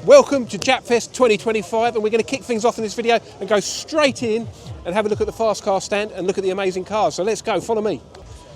Welcome to Japfest 2025, and we're going to kick things off in this video and go straight in and have a look at the fast car stand and look at the amazing cars. So let's go, follow me.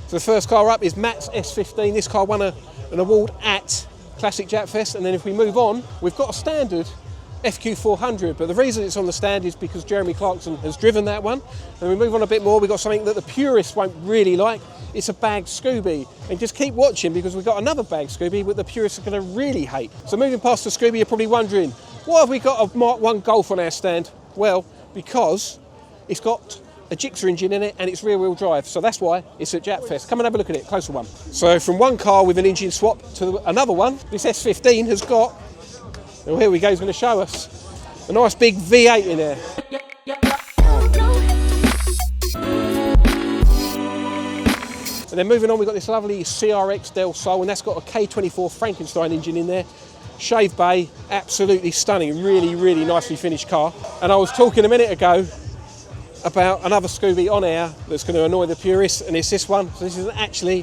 So the first car up is Mazda S15. This car won an award at Classic Japfest, and then if we move on, we've got a standard FQ400, but the reason it's on the stand is because Jeremy Clarkson has driven that one. And we move on a bit more, we've got something that the purists won't really like. It's a Baggsy, and just keep watching because we've got another Baggsy that the purists are going to really hate. So moving past the Scooby, you're probably wondering, why have we got a Mark 1 Golf on our stand? Well, because it's got a Gixxer engine in it and it's rear wheel drive, so that's why it's at Japfest. Come and have a look at it, closer one. So from one car with an engine swap to another one, this S15 has got, well, here we go, he's going to show us a nice big V8 in there. And then moving on, we've got this lovely CRX Del Sol, and that's got a K24 Frankenstein engine in there. Shave bay, absolutely stunning, really, really nicely finished car. And I was talking a minute ago about another Scooby on air that's going to annoy the purists, and it's this one. So this is actually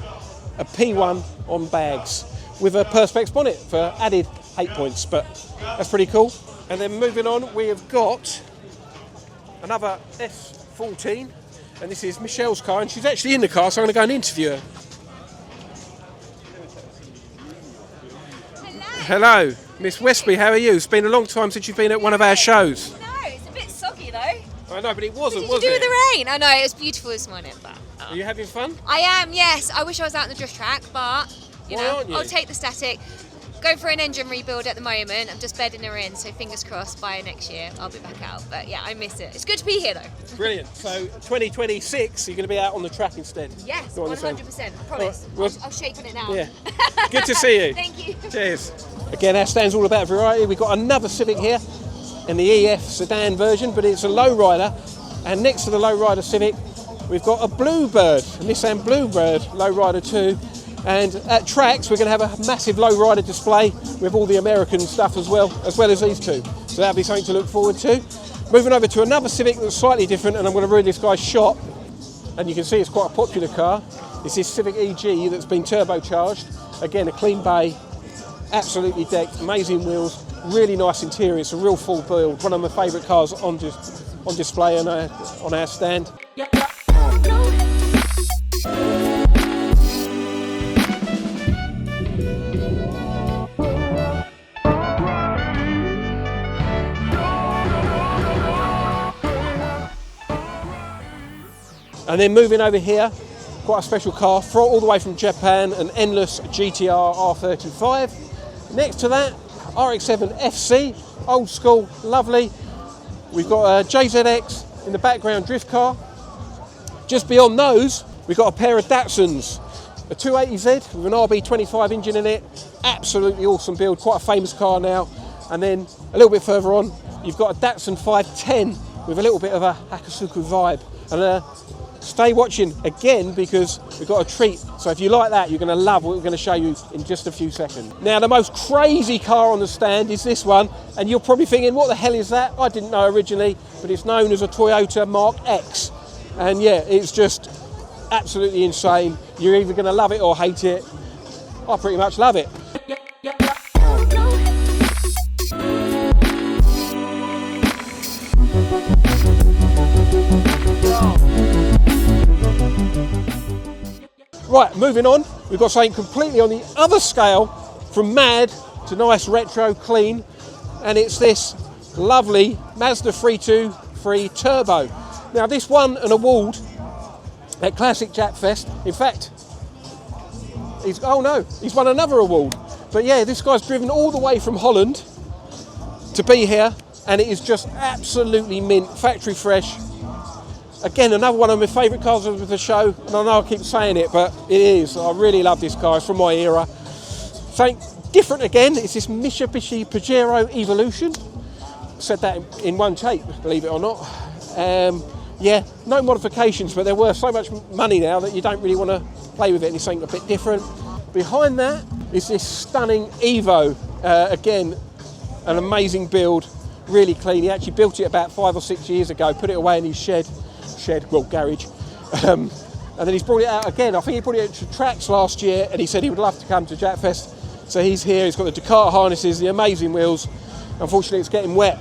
a P1 on bags with a Perspex bonnet for added hate points, but that's pretty cool. And then moving on, we have got another S14, and this is Michelle's car, and she's actually in the car, so I'm going to go and interview her. Hello, Miss Westby, how are you? It's been a long time since you've been at one of our shows. No, it's a bit soggy though. I know, but it wasn't, was it? What did you do with the rain? I know, it was beautiful this morning, but... Are you having fun? I am, yes. I wish I was out on the drift track, but, you know, aren't you? I'll take the static. Going for an engine rebuild at the moment. I'm just bedding her in, so fingers crossed by next year I'll be back out. But yeah, I miss it. It's good to be here though. Brilliant. So 2026, you're going to be out on the track instead? Yes, 100%. I promise. Right, well, I'll shake on it now. Yeah. Good to see you. Thank you. Cheers. Again, our stand's all about variety. We've got another Civic here in the EF sedan version, but it's a lowrider. And next to the lowrider Civic, we've got a Bluebird, a Nissan Bluebird lowrider too. And at tracks, we're going to have a massive lowrider display with all the American stuff as well as these two. So that'll be something to look forward to. Moving over to another Civic that's slightly different, and I'm going to ruin this guy's shop. And you can see it's quite a popular car. It's this Civic EG that's been turbocharged. Again, a clean bay, absolutely decked, amazing wheels, really nice interior. It's a real full build. One of my favourite cars on display on our stand. And then moving over here, quite a special car, all the way from Japan, an endless GT-R R35. Next to that, RX-7 FC, old school, lovely. We've got a JZX in the background drift car. Just beyond those, we've got a pair of Datsuns, a 280Z with an RB25 engine in it. Absolutely awesome build, quite a famous car now. And then a little bit further on, you've got a Datsun 510 with a little bit of a Hakosuka vibe. And stay watching again because we've got a treat. So if you like that, you're going to love what we're going to show you in just a few seconds. Now, the most crazy car on the stand is this one, and you're probably thinking, what the hell is that? I didn't know originally, but it's known as a Toyota Mark X. And yeah, it's just absolutely insane. You're either going to love it or hate it. I pretty much love it. Right, moving on, we've got something completely on the other scale, from mad to nice, retro, clean, and it's this lovely Mazda 323 Turbo. Now this won an award at Classic Japfest. In fact, he's won another award. But yeah, this guy's driven all the way from Holland to be here, and it is just absolutely mint, factory fresh. Again, another one of my favourite cars of the show, and I know I keep saying it, but it is. I really love this car, it's from my era. Something different again, it's this Mitsubishi Pajero Evolution. Said that in one shape, believe it or not. Yeah, no modifications, but they're worth so much money now that you don't really want to play with it, and it's something a bit different. Behind that is this stunning Evo. Again, an amazing build, really clean. He actually built it about 5 or 6 years ago, put it away in his garage. And then he's brought it out again. I think he brought it to tracks last year, and he said he would love to come to Japfest. So he's here, he's got the Ducati harnesses, the amazing wheels. Unfortunately, it's getting wet.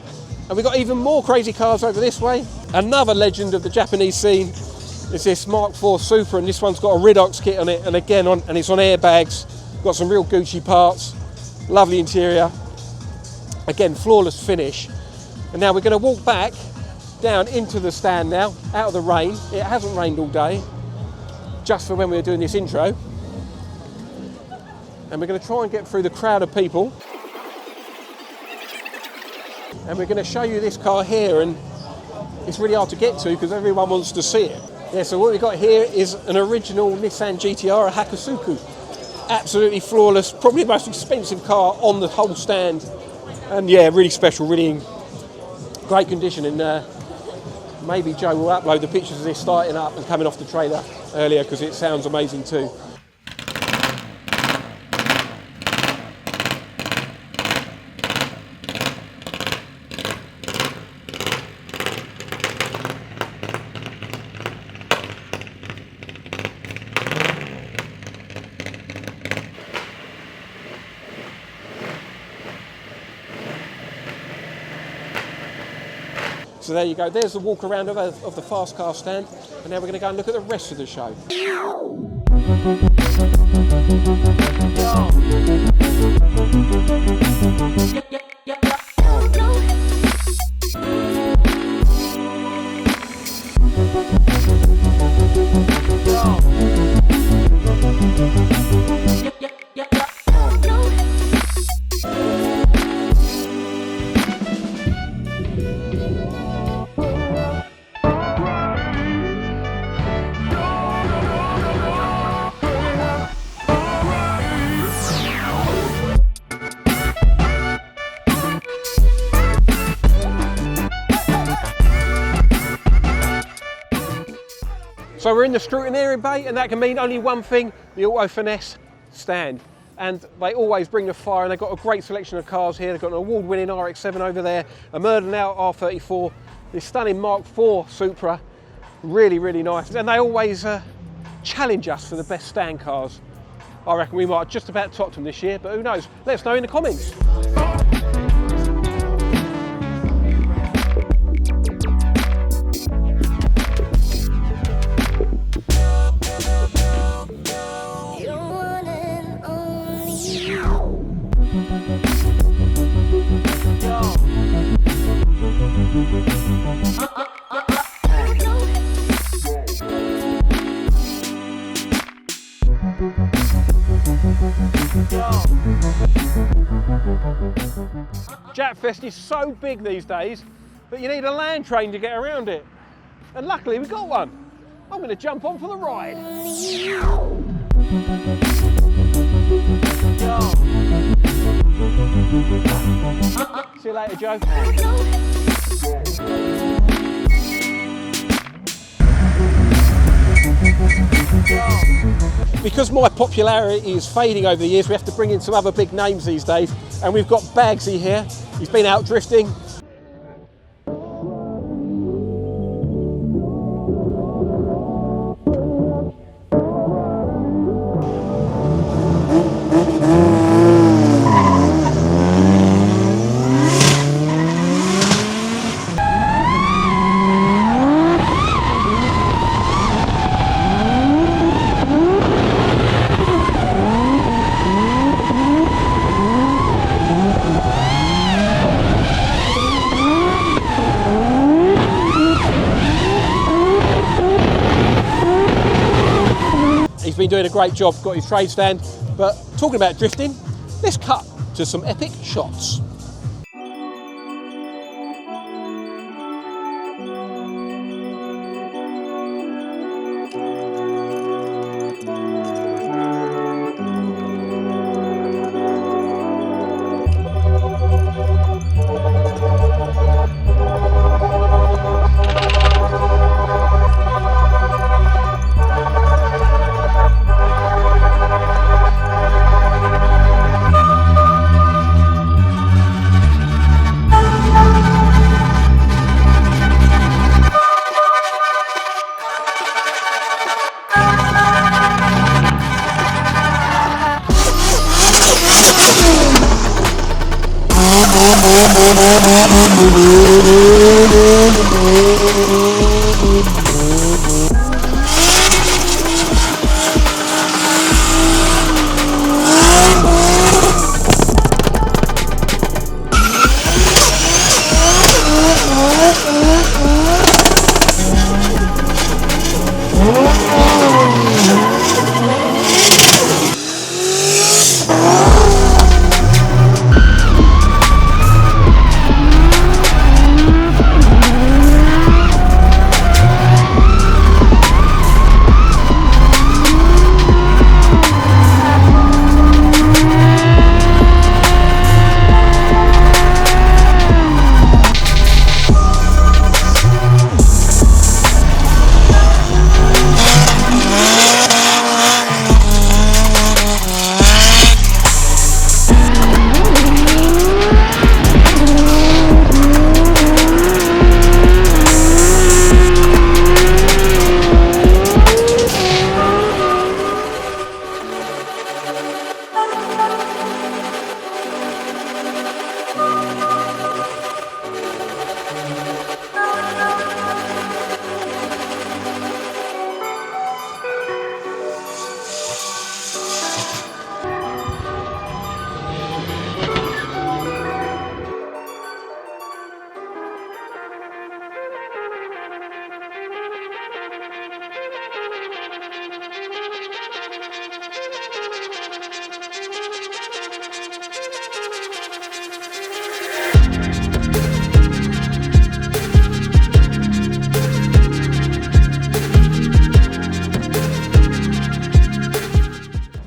And we've got even more crazy cars over this way. Another legend of the Japanese scene is this Mk4 Supra, and this one's got a Ridox kit on it, and again, and it's on airbags. Got some real Gucci parts, lovely interior. Again, flawless finish. And now we're going to walk back down into the stand now, out of the rain. It hasn't rained all day, just for when we were doing this intro. And we're going to try and get through the crowd of people. And we're going to show you this car here, and it's really hard to get to because everyone wants to see it. Yeah, so what we've got here is an original Nissan GT-R, a Hakosuka. Absolutely flawless, probably the most expensive car on the whole stand. And yeah, really special, really in great condition. And maybe Joe will upload the pictures of this starting up and coming off the trailer earlier, because it sounds amazing too. So there you go, there's the walk around of the fast car stand, and now we're going to go and look at the rest of the show. So we're in the scrutineering bay, and that can mean only one thing, the Auto Finesse stand. And they always bring the fire, and they've got a great selection of cars here. They've got an award-winning RX-7 over there, a murdered out R34, this stunning Mk4 Supra, really, really nice. And they always challenge us for the best stand cars. I reckon we might have just about topped them this year, but who knows? Let us know in the comments. Japfest is so big these days that you need a land train to get around it. And luckily we got one. I'm going to jump on for the ride. See you later, Joe. Because my popularity is fading over the years, we have to bring in some other big names these days, and we've got Baggsy here. He's been out drifting. been doing a great job, got his trade stand. But talking about drifting, let's cut to some epic shots.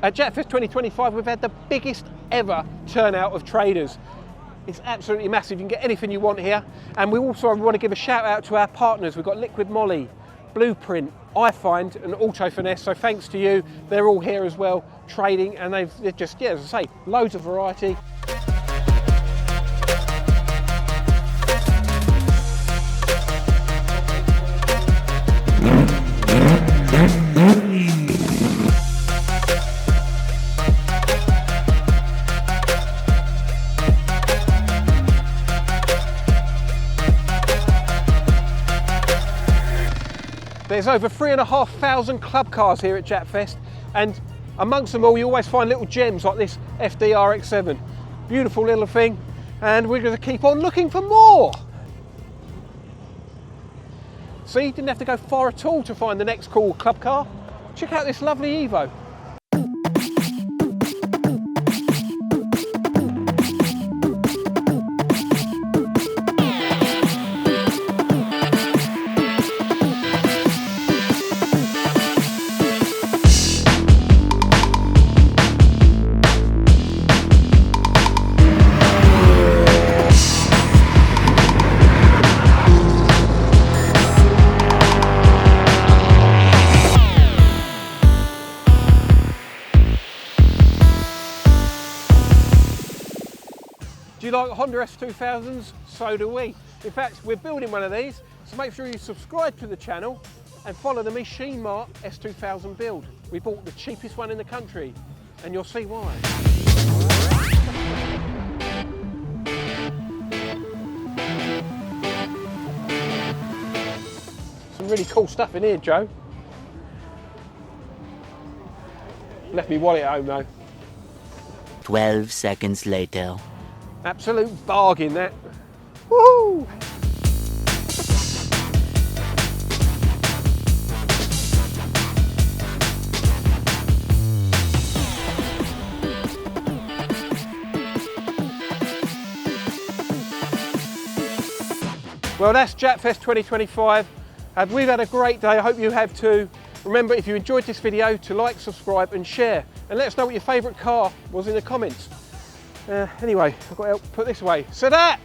At Japfest 2025, we've had the biggest ever turnout of traders. It's absolutely massive. You can get anything you want here. And we also want to give a shout out to our partners. We've got Liquid Moly, Blueprint, iFnd and Auto Finesse. So thanks to you, they're all here as well, trading, and they're just, yeah, as I say, loads of variety. There's over 3,500 club cars here at Japfest, and amongst them all you always find little gems like this FD RX-7. Beautiful little thing, and we're going to keep on looking for more. See, didn't have to go far at all to find the next cool club car. Check out this lovely Evo. Do you like Honda S2000s? So do we. In fact, we're building one of these, so make sure you subscribe to the channel and follow the Machine Mart S2000 build. We bought the cheapest one in the country, and you'll see why. Some really cool stuff in here, Joe. Left me wallet at home though. 12 seconds later. Absolute bargain, that. Woohoo! Well, that's Japfest 2025. We've had a great day. I hope you have too. Remember, if you enjoyed this video, to like, subscribe and share. And let us know what your favourite car was in the comments. Anyway, I've got to put this away. So that!